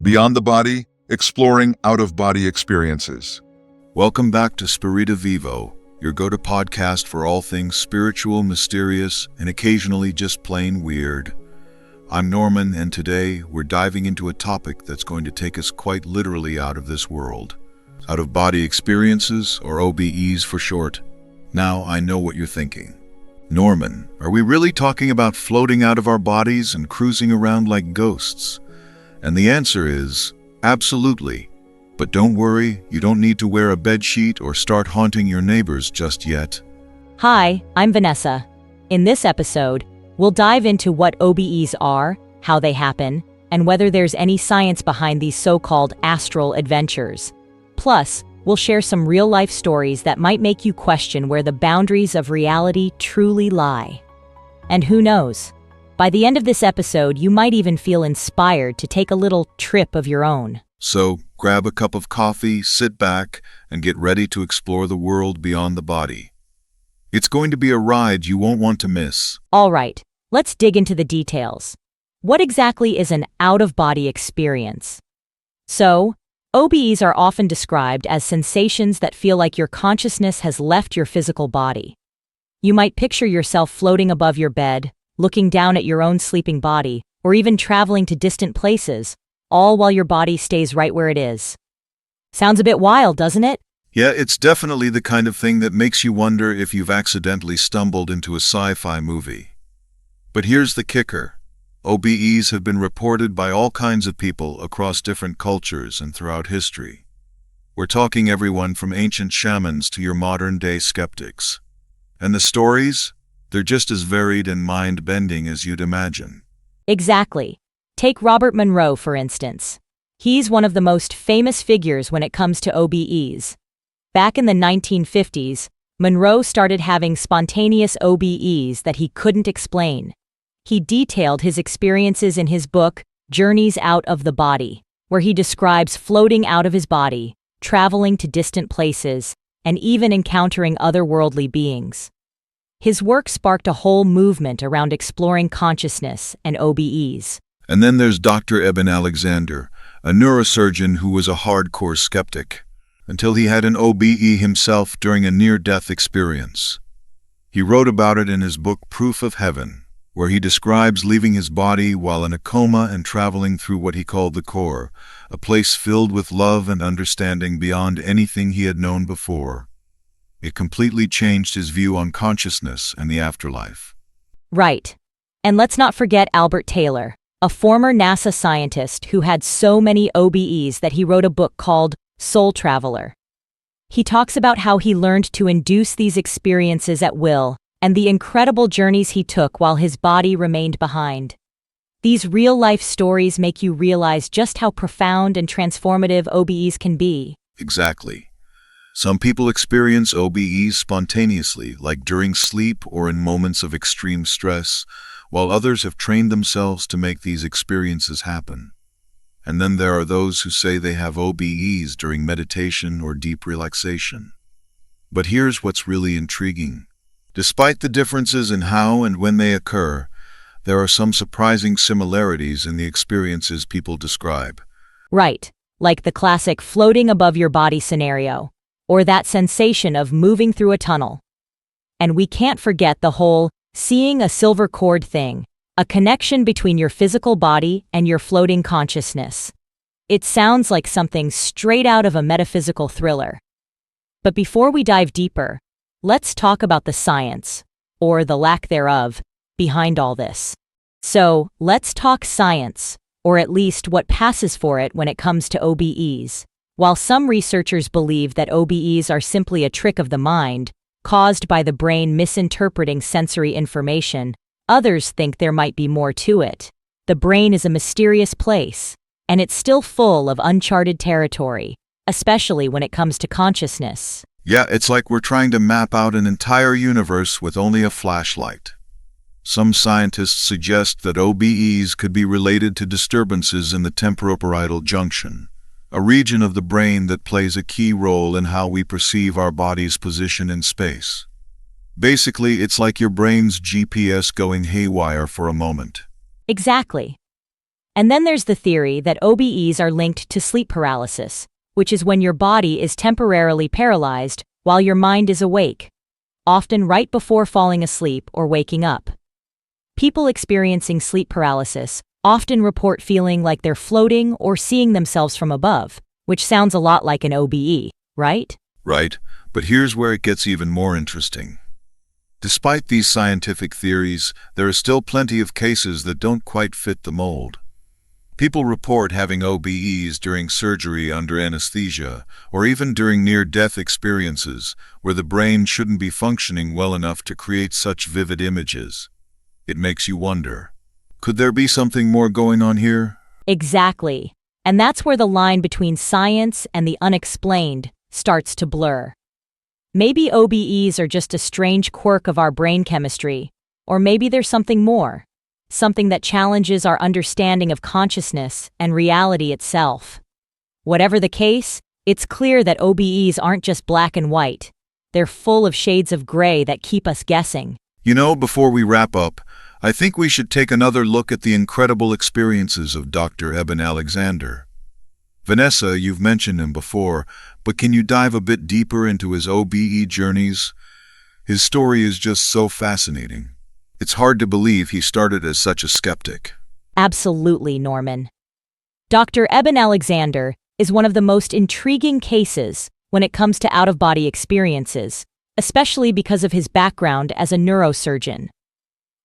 Beyond the body, exploring out-of-body experiences. Welcome back to SPIRITA VIVO, your go-to podcast for all things spiritual, mysterious, and occasionally just plain weird. I'm Norman, and today we're diving into a topic that's going to take us quite literally out of this world. Out-of-body experiences, or OBEs for short. Now I know what you're thinking. Norman, are we really talking about floating out of our bodies and cruising around like ghosts? And the answer is, absolutely. But don't worry, you don't need to wear a bedsheet or start haunting your neighbors just yet. Hi, I'm Vanessa. In this episode, we'll dive into what OBEs are, how they happen, and whether there's any science behind these so-called astral adventures. Plus, we'll share some real-life stories that might make you question where the boundaries of reality truly lie. And who knows? By the end of this episode, you might even feel inspired to take a little trip of your own. So, grab a cup of coffee, sit back, and get ready to explore the world beyond the body. It's going to be a ride you won't want to miss. All right, let's dig into the details. What exactly is an out-of-body experience? So, OBEs are often described as sensations that feel like your consciousness has left your physical body. You might picture yourself floating above your bed, looking down at your own sleeping body, or even traveling to distant places, all while your body stays right where it is. Sounds a bit wild, doesn't it? Yeah, it's definitely the kind of thing that makes you wonder if you've accidentally stumbled into a sci-fi movie. But here's the kicker. OBEs have been reported by all kinds of people across different cultures and throughout history. We're talking everyone from ancient shamans to your modern-day skeptics. And the stories? They're just as varied and mind-bending as you'd imagine. Exactly. Take Robert Monroe, for instance. He's one of the most famous figures when it comes to OBEs. Back in the 1950s, Monroe started having spontaneous OBEs that he couldn't explain. He detailed his experiences in his book, Journeys Out of the Body, where he describes floating out of his body, traveling to distant places, and even encountering otherworldly beings. His work sparked a whole movement around exploring consciousness and OBEs. And then there's Dr. Eben Alexander, a neurosurgeon who was a hardcore skeptic, until he had an OBE himself during a near-death experience. He wrote about it in his book Proof of Heaven, where he describes leaving his body while in a coma and traveling through what he called the core, a place filled with love and understanding beyond anything he had known before. It completely changed his view on consciousness and the afterlife. Right. And let's not forget Albert Taylor, a former NASA scientist who had so many OBEs that he wrote a book called Soul Traveler. He talks about how he learned to induce these experiences at will and the incredible journeys he took while his body remained behind. These real-life stories make you realize just how profound and transformative OBEs can be. Exactly. Some people experience OBEs spontaneously, like during sleep or in moments of extreme stress, while others have trained themselves to make these experiences happen. And then there are those who say they have OBEs during meditation or deep relaxation. But here's what's really intriguing. Despite the differences in how and when they occur, there are some surprising similarities in the experiences people describe. Right, like the classic floating above your body scenario, or that sensation of moving through a tunnel. And we can't forget the whole seeing a silver cord thing, a connection between your physical body and your floating consciousness. It sounds like something straight out of a metaphysical thriller. But before we dive deeper, let's talk about the science, or the lack thereof, behind all this. So, let's talk science, or at least what passes for it when it comes to OBEs. While some researchers believe that OBEs are simply a trick of the mind, caused by the brain misinterpreting sensory information, others think there might be more to it. The brain is a mysterious place, and it's still full of uncharted territory, especially when it comes to consciousness. Yeah, it's like we're trying to map out an entire universe with only a flashlight. Some scientists suggest that OBEs could be related to disturbances in the temporoparietal junction, a region of the brain that plays a key role in how we perceive our body's position in space. Basically, it's like your brain's GPS going haywire for a moment. Exactly. And then there's the theory that OBEs are linked to sleep paralysis, which is when your body is temporarily paralyzed while your mind is awake, often right before falling asleep or waking up. People experiencing sleep paralysis often report feeling like they're floating or seeing themselves from above, which sounds a lot like an OBE, right? Right, but here's where it gets even more interesting. Despite these scientific theories, there are still plenty of cases that don't quite fit the mold. People report having OBEs during surgery under anesthesia, or even during near-death experiences, where the brain shouldn't be functioning well enough to create such vivid images. It makes you wonder, could there be something more going on here? Exactly. And that's where the line between science and the unexplained starts to blur. Maybe OBEs are just a strange quirk of our brain chemistry, or maybe there's something more, something that challenges our understanding of consciousness and reality itself. Whatever the case, it's clear that OBEs aren't just black and white. They're full of shades of gray that keep us guessing. You know, before we wrap up, I think we should take another look at the incredible experiences of Dr. Eben Alexander. Vanessa, you've mentioned him before, but can you dive a bit deeper into his OBE journeys? His story is just so fascinating. It's hard to believe he started as such a skeptic. Absolutely, Norman. Dr. Eben Alexander is one of the most intriguing cases when it comes to out-of-body experiences, especially because of his background as a neurosurgeon.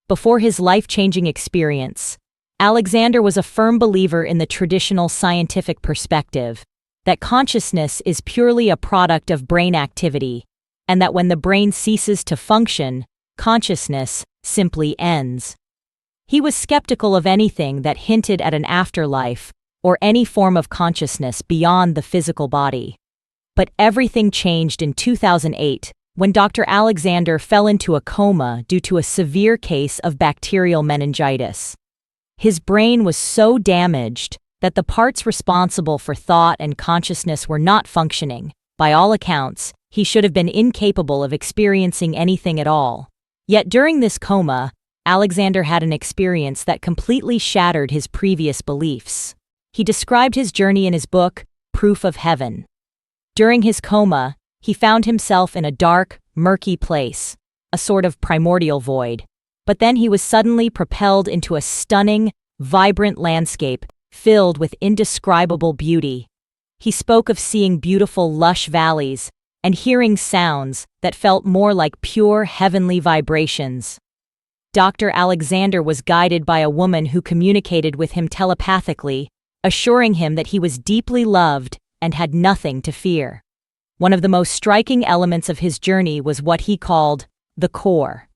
Before his life-changing experience, Alexander was a firm believer in the traditional scientific perspective that consciousness is purely a product of brain activity, and that when the brain ceases to function, consciousness simply ends. He was skeptical of anything that hinted at an afterlife or any form of consciousness beyond the physical body. But everything changed in 2008 when Dr. Alexander fell into a coma due to a severe case of bacterial meningitis. His brain was so damaged that the parts responsible for thought and consciousness were not functioning. By all accounts, he should have been incapable of experiencing anything at all. Yet during this coma, Alexander had an experience that completely shattered his previous beliefs. He described his journey in his book, Proof of Heaven. During his coma, he found himself in a dark, murky place, a sort of primordial void. But then he was suddenly propelled into a stunning, vibrant landscape filled with indescribable beauty. He spoke of seeing beautiful, lush valleys and hearing sounds that felt more like pure heavenly vibrations. Dr. Alexander was guided by a woman who communicated with him telepathically, assuring him that he was deeply loved and had nothing to fear. One of the most striking elements of his journey was what he called the core,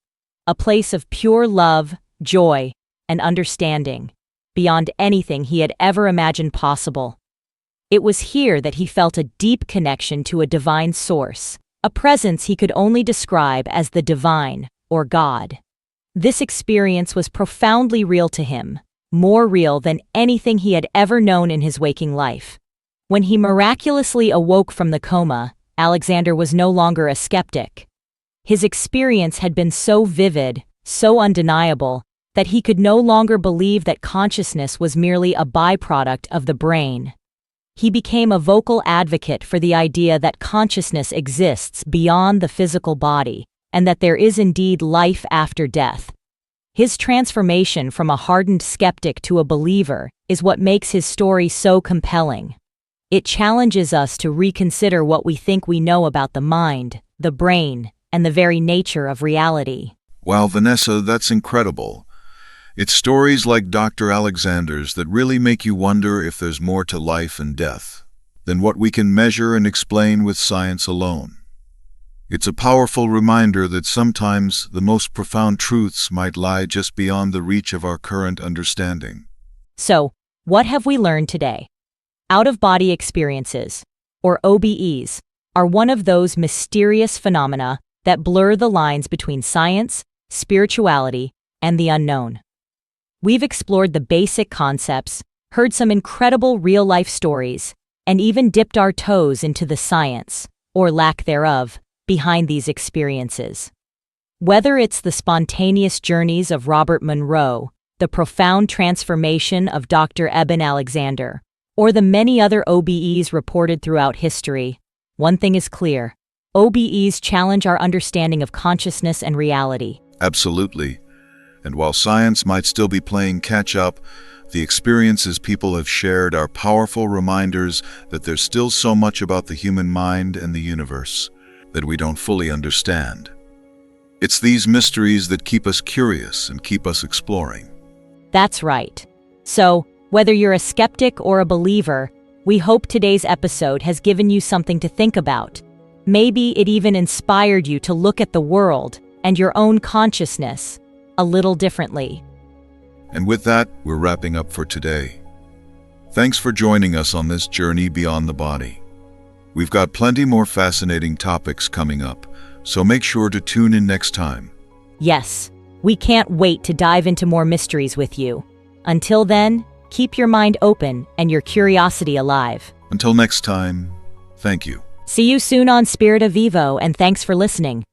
a place of pure love, joy, and understanding, beyond anything he had ever imagined possible. It was here that he felt a deep connection to a divine source, a presence he could only describe as the divine, or God. This experience was profoundly real to him, more real than anything he had ever known in his waking life. When he miraculously awoke from the coma, Alexander was no longer a skeptic. His experience had been so vivid, so undeniable, that he could no longer believe that consciousness was merely a byproduct of the brain. He became a vocal advocate for the idea that consciousness exists beyond the physical body, and that there is indeed life after death. His transformation from a hardened skeptic to a believer is what makes his story so compelling. It challenges us to reconsider what we think we know about the mind, the brain, and the very nature of reality. Wow, Vanessa, that's incredible. It's stories like Dr. Alexander's that really make you wonder if there's more to life and death than what we can measure and explain with science alone. It's a powerful reminder that sometimes the most profound truths might lie just beyond the reach of our current understanding. So, what have we learned today? Out-of-body experiences, or OBEs, are one of those mysterious phenomena that blur the lines between science, spirituality, and the unknown. We've explored the basic concepts, heard some incredible real-life stories, and even dipped our toes into the science, or lack thereof, behind these experiences. Whether it's the spontaneous journeys of Robert Monroe, the profound transformation of Dr. Eben Alexander, or the many other OBEs reported throughout history, one thing is clear. OBEs challenge our understanding of consciousness and reality. Absolutely. And while science might still be playing catch-up, the experiences people have shared are powerful reminders that there's still so much about the human mind and the universe that we don't fully understand. It's these mysteries that keep us curious and keep us exploring. That's right. So, whether you're a skeptic or a believer, we hope today's episode has given you something to think about. Maybe it even inspired you to look at the world and your own consciousness a little differently. And with that, we're wrapping up for today. Thanks for joining us on this journey beyond the body. We've got plenty more fascinating topics coming up, so make sure to tune in next time. Yes, we can't wait to dive into more mysteries with you. Until then, keep your mind open and your curiosity alive. Until next time, thank you. See you soon on Spirita Vivo, and thanks for listening.